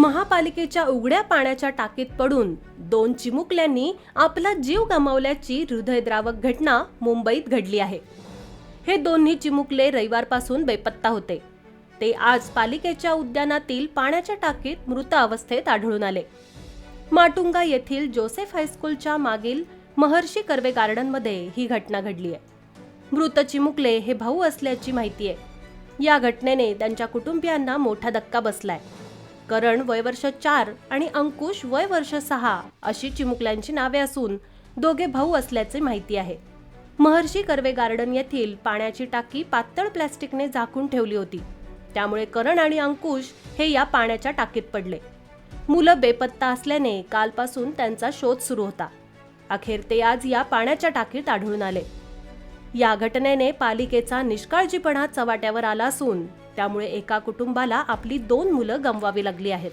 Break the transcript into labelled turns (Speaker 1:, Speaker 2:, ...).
Speaker 1: महापालिकेच्या उघड्या पाण्याच्या टाकीत पडून 2 चिमुकल्यांनी आपला जीव गमावल्याची हृदयद्रावक घटना मुंबईत घडली आहे। हे दोन्ही चिमुकले रविवारपासून बेपत्ता होते। ते आज पालिकेच्या उद्यानातील पाण्याच्या टाकीत मृत अवस्थेत आढळून आले। माटुंगा येथील जोसेफ हायस्कूलच्या मागील महर्षी कर्वे गार्डनमध्ये ही घटना घडली आहे। मृत चिमुकले हे भाऊ असल्याची माहिती आहे। या घटनेने त्यांच्या कुटुंबियांना मोठा धक्का बसलाय। करण वय वर्ष 4 आणि अंकुश वय वर्ष 6 अशी चिमुकल्यांची नावे असून दोघे भाऊ असल्याचे माहिती आहे। महर्षी कर्वे गार्डन येथील पाण्याची टाकी पातळ प्लास्टिकने झाकून ठेवली होती, त्यामुळे करण आणि अंकुश हे या पाण्याच्या टाकीत पडले। मुलं बेपत्ता असल्याने कालपासून त्यांचा शोध सुरू होता। अखेर ते आज या पाण्याच्या टाकीत आढळून आले। या घटनेने पालिकेचा निष्काळजीपणा चव्हाट्यावर आला असून त्यामुळे एका कुटुंबाला आपली 2 मुलं गमवावी लागली आहेत।